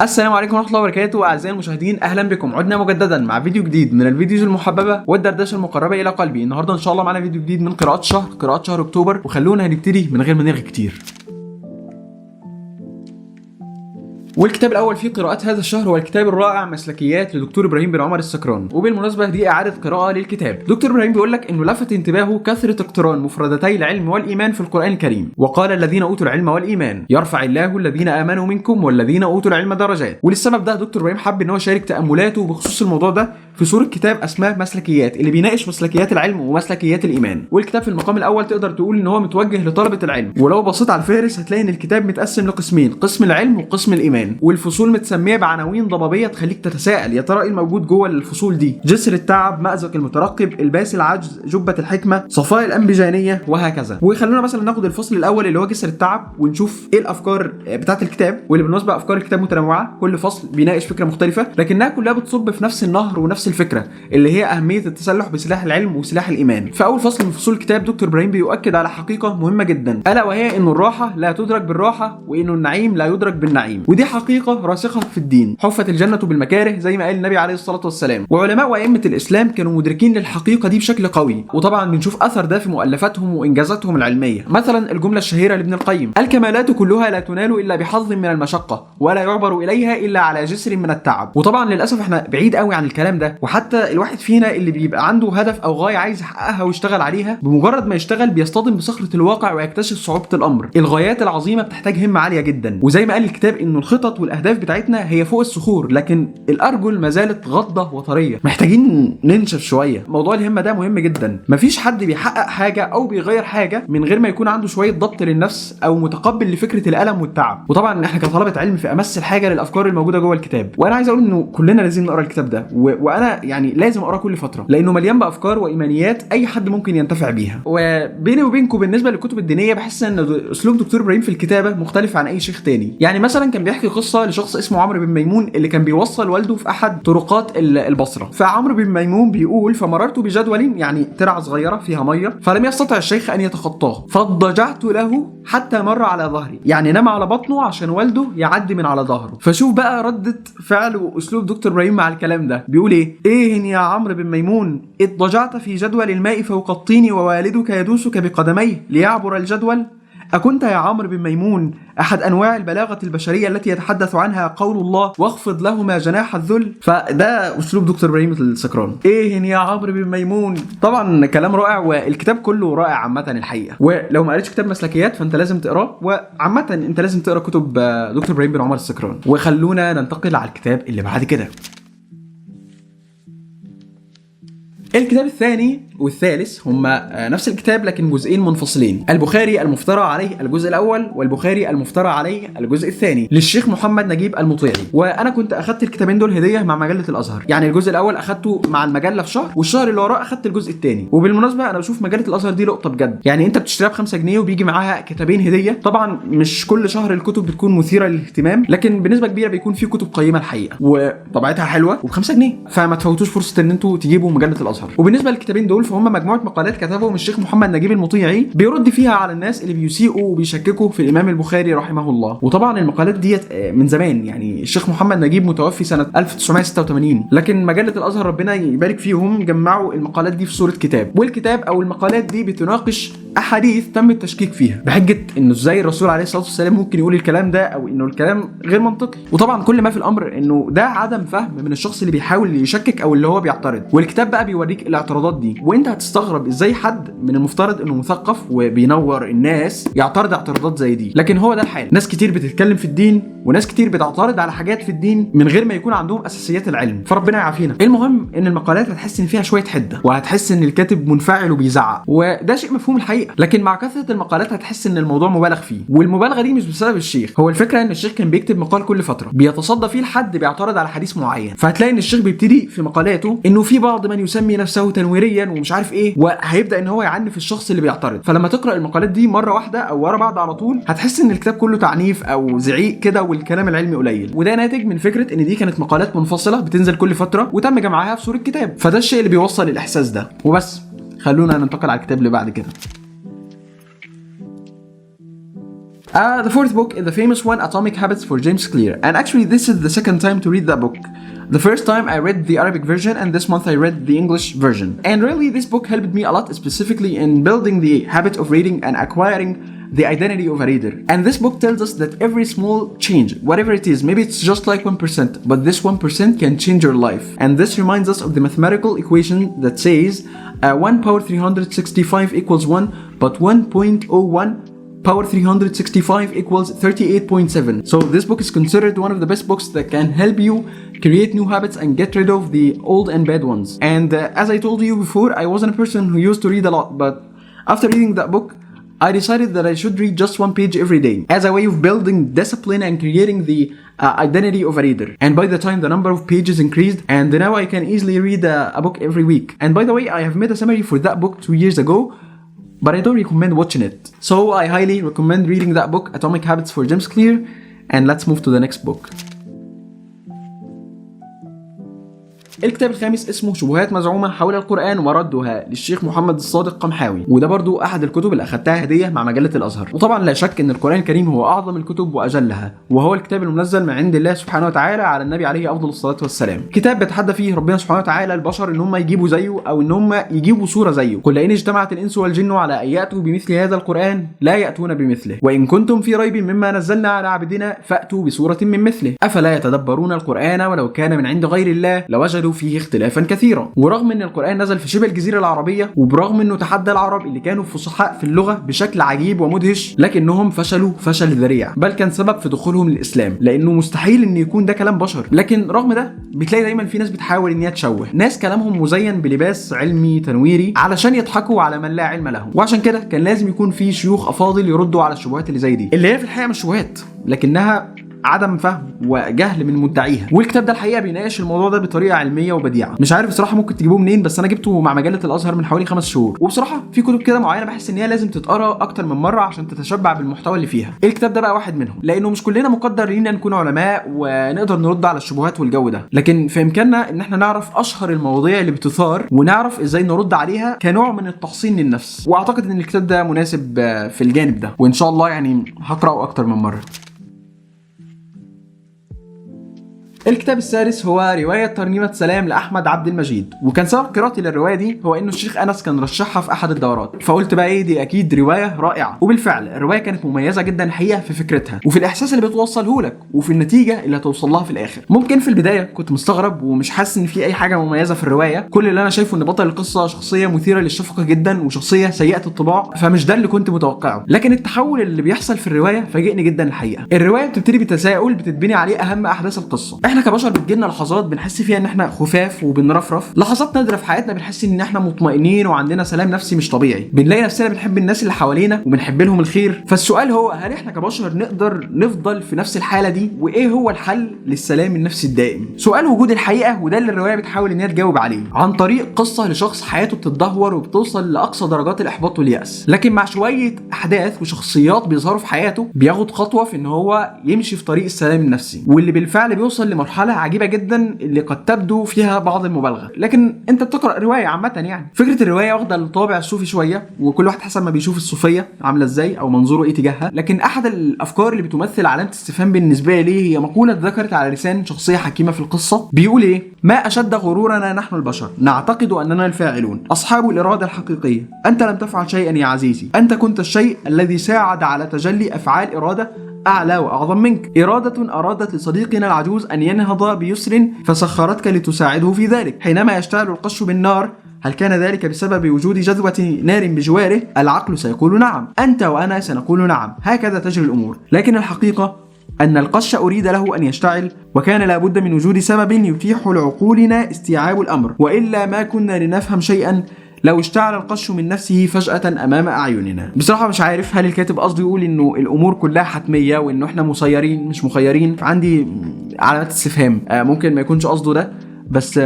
السلام عليكم ورحمة الله وبركاته. أعزائي المشاهدين، أهلا بكم. عدنا مجددا مع فيديو جديد من الفيديوز المحببة والدردشة المقربة إلى قلبي. النهاردة إن شاء الله معنا فيديو جديد من قراءات شهر أكتوبر، وخلونا هنبتدي من غير ما نرغي كتير. والكتاب الاول في قراءات هذا الشهر هو الكتاب الرائع مسلكيات لدكتور ابراهيم بن عمر السكران. وبالمناسبه دي اعاده قراءه للكتاب. دكتور ابراهيم بيقول لك انه لفت انتباهه كثره اقتران مفردتي العلم والايمان في القران الكريم، وقال الذين اوتوا العلم والايمان يرفع الله الذين امنوا منكم والذين اوتوا العلم درجات. وللسبب ده دكتور ابراهيم حب ان هو يشارك تاملاته بخصوص الموضوع ده في سوره كتاب اسمه مسلكيات، اللي بيناقش مسلكيات العلم ومسلكيات الايمان. والكتاب في المقام الاول تقدر تقول ان هو متوجه لطلبه العلم، ولو بصيت على الفهرس هتلاقي ان الكتاب متقسم لقسمين، قسم العلم وقسم الايمان، والفصول متسميه بعناوين ضبابيه تخليك تتساءل يا ترى ايه الموجود جوه الفصول دي: جسر التعب، مأزق المترقب، الباس العجز، جبة الحكمه، صفاء الانبجانيه، وهكذا. وخلونا مثلا ناخد الفصل الاول اللي هو جسر التعب ونشوف ايه الافكار بتاعه الكتاب. واللي بالمناسبه افكار الكتاب متنوعه، كل فصل بيناقش فكره مختلفه لكنها كلها بتصب في نفس النهر ونفس الفكره اللي هي اهميه التسلح بسلاح العلم وسلاح الايمان. في اول فصل من فصول الكتاب دكتور ابراهيم بيؤكد على حقيقه مهمه جدا، الا وهي انه الراحه لا تدرك بالراحه، وانه النعيم لا يدرك بالنعيم. ودي حقيقه راسخه في الدين. حفت الجنه بالمكاره زي ما قال النبي عليه الصلاه والسلام. وعلماء وائمه الاسلام كانوا مدركين للحقيقه دي بشكل قوي، وطبعا بنشوف اثر ده في مؤلفاتهم وانجازاتهم العلميه. مثلا الجمله الشهيره لابن القيم: الكمالات كلها لا تنال الا بحظ من المشقه، ولا يعبر اليها الا على جسر من التعب. وطبعا للاسف احنا بعيد قوي عن الكلام ده، وحتى الواحد فينا اللي بيبقى عنده هدف او غايه عايز يحققها ويشتغل عليها، بمجرد ما يشتغل بيصطدم بصخره الواقع ويكتشف صعوبه الامر. الغايات العظيمه بتحتاج همه عاليه جدا، وزي ما قال الكتاب انه الخطط والاهداف بتاعتنا هي فوق الصخور، لكن الارجل ما زالت غضه وطريه، محتاجين ننشف شويه. موضوع الهمه ده مهم جدا. مفيش حد بيحقق حاجه او بيغير حاجه من غير ما يكون عنده شويه ضبط للنفس او متقبل لفكره الالم والتعب. وطبعا احنا كطلبه علم في امس الحاجه للافكار الموجوده جوه الكتاب، وانا عايز اقول انه كلنا لازم نقرا الكتاب ده، وانا يعني لازم اقراه كل فتره لانه مليان بافكار وايمانيات اي حد ممكن ينتفع بيها. وبيني وبينكم بالنسبه للكتب الدينيه بحس ان اسلوب دكتور ابراهيم في الكتابه مختلف عن اي شيخ تاني. يعني مثلا كان بيحكي قصه لشخص اسمه عمرو بن ميمون اللي كان بيوصل والده في احد طرقات البصره. فعمرو بن ميمون بيقول: فمررت بجدول، يعني ترعه صغيره فيها ميه، فلم يستطع الشيخ ان يتخطاه، فاضطجعت له حتى مر على ظهري، يعني نام على بطنه عشان والده يعدي من على ظهره. فشوف بقى ردة فعل واسلوب دكتور ابراهيم مع الكلام ده. بيقول ايه يا عمرو بن ميمون، اضطجعت في جدول الماء فوق الطين ووالدك يدوسك بقدميه ليعبر الجدول؟ أكنت يا عمرو بن ميمون أحد أنواع البلاغة البشرية التي يتحدث عنها قول الله: واخفض لهما جناح الذل؟ فده أسلوب دكتور إبراهيم السكران. إيه يا عمرو بن ميمون. طبعا كلام رائع، والكتاب كله رائع عامة الحقيقة. ولو ما قريتش كتاب مسلكيات فأنت لازم تقراه، وعامة أنت لازم تقرا كتب دكتور إبراهيم بن عمر السكران. وخلونا ننتقل على الكتاب اللي بعد كده. الكتاب الثاني والثالث هما نفس الكتاب لكن جزئين منفصلين: البخاري المفترى عليه الجزء الاول، والبخاري المفترى عليه الجزء الثاني، للشيخ محمد نجيب المطيعي. وانا كنت اخدت الكتابين دول هديه مع مجله الازهر، يعني الجزء الاول اخدته مع المجله في شهر، والشهر اللي وراه اخدت الجزء الثاني. وبالمناسبه انا بشوف مجله الازهر دي لقطه بجد، يعني انت بتشتريها ب5 جنيه وبيجي معاها كتابين هديه. طبعا مش كل شهر الكتب بتكون مثيره للاهتمام، لكن بنسبه كبيره بيكون في كتب قيمه الحقيقه وطبيعتها حلوه وب5 جنيه، فما تفوتوش فرصه ان انتوا تجيبوا مجله الازهر. وبالنسبه للكتابين دول فهم مجموعه مقالات كتبهم الشيخ محمد نجيب المطيعي بيرد فيها على الناس اللي بيسيئوا وبيشككوا في الامام البخاري رحمه الله. وطبعا المقالات ديت من زمان، يعني الشيخ محمد نجيب متوفي سنه 1986، لكن مجله الازهر ربنا يبارك فيهم جمعوا المقالات دي في صوره كتاب. والكتاب او المقالات دي بتناقش احاديث تم التشكيك فيها بحجه انه ازاي الرسول عليه الصلاه والسلام ممكن يقول الكلام ده، او انه الكلام غير منطقي. وطبعا كل ما في الامر انه ده عدم فهم من الشخص اللي بيحاول يشكك او اللي هو بيعترض. والكتاب بقى بيوريك الاعتراضات دي، وانت هتستغرب ازاي حد من المفترض انه مثقف وبينور الناس يعترض اعتراضات زي دي. لكن هو ده الحال، ناس كتير بتتكلم في الدين وناس كتير بتعترض على حاجات في الدين من غير ما يكون عندهم اساسيات العلم، فربنا يعافينا. المهم ان المقالات هتحس ان فيها شويه حده، وهتحس ان الكاتب منفعل وبيزعق، وده شيء مفهوم الحقيقه. لكن مع كثره المقالات هتحس ان الموضوع مبالغ فيه، والمبالغه دي مش بسبب الشيخ. هو الفكره ان الشيخ كان بيكتب مقال كل فتره بيتصدى فيه لحد بيعترض على حديث معين، فهتلاقي ان الشيخ بيبتدي في مقالاته انه في بعض من يسمي نفسه تنويريا ومش عارف ايه، وهيبدا ان هو يعنف الشخص اللي بيعترض. فلما تقرا المقالات دي مره واحده او ورا بعض على طول هتحس ان الكتاب كله تعنيف او زعيق كده والكلام العلمي قليل. وده ناتج من فكره ان دي كانت مقالات منفصله بتنزل كل فتره وتم جمعها في صوره كتاب، فده الشيء اللي بيوصل الاحساس ده وبس. خلونا ننتقل على الكتاب اللي بعد كده. The fourth book is the famous one, Atomic Habits for James Clear. And actually this is the second time to read that book. The first time I read the Arabic version, and this month I read the English version. And really this book helped me a lot, specifically in building the habit of reading and acquiring the identity of a reader. And this book tells us that every small change, whatever it is, maybe it's just like 1%, but this 1% can change your life. And this reminds us of the mathematical equation that says 1 power 365 equals 1, but 1.01 power 365 equals 38.7. So this book is considered one of the best books that can help you create new habits and get rid of the old and bad ones. And as I told you before, I wasn't a person who used to read a lot, but after reading that book, I decided that I should read just one page every day as a way of building discipline and creating the identity of a reader. And by the time the number of pages increased, and now I can easily read a book every week. And by the way, I have made a summary for that book 2 years ago, but I don't recommend watching it. So I highly recommend reading that book, Atomic Habits for James Clear. And let's move to the next book. الكتاب الخامس اسمه شبهات مزعومة حول القرآن وردها للشيخ محمد الصادق قمحاوي، وده برضو أحد الكتب اللي أخدتها هدية مع مجلة الأزهر. وطبعا لا شك أن القرآن الكريم هو أعظم الكتب وأجلها، وهو الكتاب المنزل من عند الله سبحانه وتعالى على النبي عليه أفضل الصلاة والسلام. كتاب بيتحدى فيه ربنا سبحانه وتعالى البشر إن هم يجيبوا زيه أو إن هم يجيبوا صورة زيه. قل إن اجتمعت الإنس والجن على أن يأتوا بمثل هذا القرآن لا يأتون بمثله، وإن كنتم في ريب مما نزلنا على عبدنا فأتوا بسورة من مثله، أفلا يتدبرون القرآن ولو كان من عند غير الله لوجدوا فيه اختلافا كثيرا. ورغم ان القرآن نزل في شبه الجزيرة العربية، وبرغم انه تحدى العرب اللي كانوا فصحاء في اللغة بشكل عجيب ومدهش، لكنهم فشلوا فشل ذريع، بل كان سبب في دخولهم للإسلام، لانه مستحيل ان يكون ده كلام بشر. لكن رغم ده بتلاقي دايما في ناس بتحاول ان هي تشوه، ناس كلامهم مزين بلباس علمي تنويري علشان يضحكوا على من لا علم لهم. وعشان كده كان لازم يكون في شيوخ افاضل يردوا على الشبهات اللي زي دي، اللي هي في الحقيقة مش شبهات لكنها عدم فهم وجهل من مدعيها. والكتاب ده الحقيقه بيناقش الموضوع ده بطريقه علميه وبديعه. مش عارف بصراحه ممكن تجيبوه منين، بس انا جبته مع مجله الازهر من حوالي 5 شهور. وبصراحه في كتب كده معينه بحس ان هي لازم تتقرا اكتر من مره عشان تتشبع بالمحتوى اللي فيها. الكتاب ده بقى واحد منهم، لانه مش كلنا مقدر لينا نكون علماء ونقدر نرد على الشبهات والجو ده، لكن في امكاننا ان احنا نعرف اشهر المواضيع اللي بتثار ونعرف ازاي نرد عليها كنوع من التحصين للنفس. واعتقد ان الكتاب ده مناسب في الجانب ده، وان شاء الله يعني هقراه اكتر من مره. الكتاب السادس هو رواية ترنيمة سلام لأحمد عبد المجيد، وكان سبب قراءتي للرواية دي هو إنه الشيخ أنس كان رشحها في أحد الدورات، فقلت بقى إيه دي أكيد رواية رائعة. وبالفعل الرواية كانت مميزة جدا الحقيقة في فكرتها وفي الإحساس اللي بتوصله لك وفي النتيجة اللي هتوصل لها في الآخر. ممكن في البداية كنت مستغرب ومش حاسس إن في أي حاجة مميزة في الرواية، كل اللي أنا شايفه إن بطل القصة شخصية مثيرة للشفقة جدا وشخصية سيئة الطباع، فمش ده اللي كنت متوقعه. لكن التحول اللي بيحصل في الرواية فاجئني جدا الحقيقة. الرواية بتبتدي بتساؤل بتتبني عليه أهم أحداث القصة. إحنا كبشر بتجيلنا لحظات بنحس فيها ان احنا خفاف وبنرفرف، لحظات نادره في حياتنا بنحس ان احنا مطمئنين وعندنا سلام نفسي مش طبيعي، بنلاقي نفسنا بنحب الناس اللي حوالينا وبنحب لهم الخير. فالسؤال هو هل احنا كبشر نقدر نفضل في نفس الحاله دي؟ وايه هو الحل للسلام النفسي الدائم؟ سؤال وجود الحقيقه، وده اللي الروايه بتحاول ان هي تجاوب عليه عن طريق قصه لشخص حياته بتتدهور وبتوصل لاقصى درجات الاحباط والياس، لكن مع شويه احداث وشخصيات بيظهروا في حياته بياخد خطوه في ان هو يمشي في طريق السلام النفسي، واللي بالفعل بيوصل لمرحله عجيبه جدا اللي قد تبدو فيها بعض المبالغه. لكن انت بتقرا روايه عامه، يعني فكره الروايه واخده الطابع الصوفي شويه، وكل واحد حسب ما بيشوف الصوفيه عامله ازاي او منظوره ايه تجاهها. لكن احد الافكار اللي بتمثل علامه استفهام بالنسبه لي هي مقوله ذكرت على لسان شخصيه حكيمه في القصه، بيقول ايه: ما اشد غرورنا نحن البشر، نعتقد اننا الفاعلون، اصحاب الاراده الحقيقيه. انت لم تفعل شيئا يا عزيزي، انت كنت الشيء الذي ساعد على تجلي افعال اراده أعلى وأعظم منك. إرادة أرادت لصديقنا العجوز أن ينهض بيسر فسخرتك لتساعده في ذلك. حينما يشتعل القش بالنار هل كان ذلك بسبب وجود جذوة نار بجواره؟ العقل سيقول نعم، أنت وأنا سنقول نعم، هكذا تجري الأمور. لكن الحقيقة أن القش أريد له أن يشتعل، وكان لابد من وجود سبب يتيح لعقولنا استيعاب الأمر، وإلا ما كنا لنفهم شيئا لو اشتعل القش من نفسه فجأة أمام أعيننا. بصراحة مش عارف هل الكاتب قصده يقول إنه الأمور كلها حتمية وإنه إحنا مسيرين مش مخيرين. عندي علامات استفهام، ممكن ما يكونش قصده ده، بس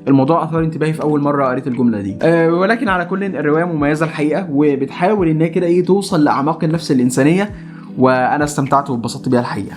الموضوع أثار انتباهي في أول مرة قريت الجملة دي. ولكن على كل الرواية مميزة الحقيقة، وبتحاول إنها كده إيه توصل لأعماق النفس الإنسانية، وأنا استمتعت واتبسطت بيها الحقيقة.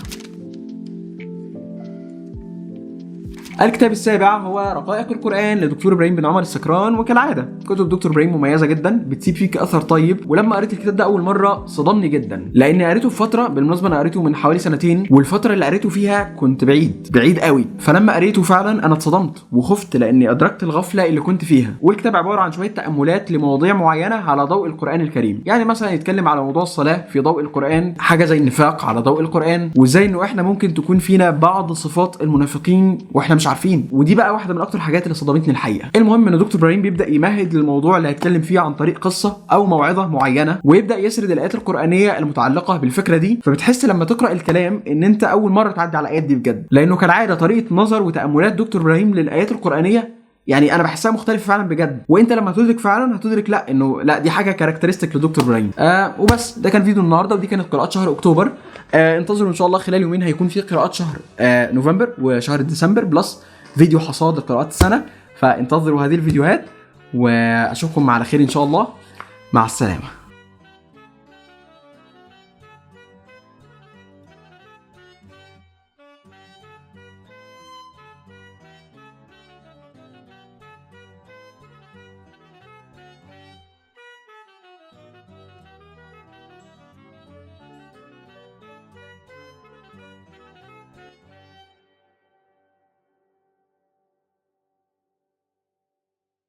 الكتاب السابع هو رقائق القرآن لدكتور إبراهيم بن عمر السكران. وكالعادة كتب دكتور إبراهيم مميزة جدا، بتسيب فيك أثر طيب. ولما قريت الكتاب ده أول مرة صدمني جدا، لأني قريته في فترة، بالمناسبة أنا قريته من حوالي سنتين، والفترة اللي قريته فيها كنت بعيد قوي. فلما قريته فعلا أنا اتصدمت وخفت، لأني أدركت الغفلة اللي كنت فيها. والكتاب عبارة عن شوية تأملات لمواضيع معينة على ضوء القرآن الكريم. يعني مثلا يتكلم على موضوع الصلاة في ضوء القرآن، حاجة زي النفاق على ضوء القرآن، وازاي انه احنا ممكن تكون فينا بعض صفات المنافقين واحنا مش عارفين. ودي بقى واحدة من اكتر الحاجات اللي صدمتني الحقيقة. المهم ان دكتور إبراهيم بيبدأ يمهد للموضوع اللي هيتكلم فيه عن طريق قصة او موعظة معينة، ويبدأ يسرد الآيات القرآنية المتعلقة بالفكرة دي. فبتحس لما تقرأ الكلام ان انت اول مرة تعدي على الآيات دي بجد، لانه كالعادة طريقة نظر وتأملات دكتور إبراهيم للآيات القرآنية يعني انا بحسها مختلفه فعلا بجد. وانت لما تدرك فعلا هتدرك لا دي حاجه كاركترستيك لدكتور إبراهيم. وبس ده كان فيديو النهارده، ودي كانت قراءات شهر اكتوبر. انتظروا ان شاء الله خلال يومين هيكون في قراءات شهر نوفمبر وشهر ديسمبر بلس فيديو حصاد قراءات السنه. فانتظروا هذه الفيديوهات، واشوفكم على خير ان شاء الله. مع السلامه.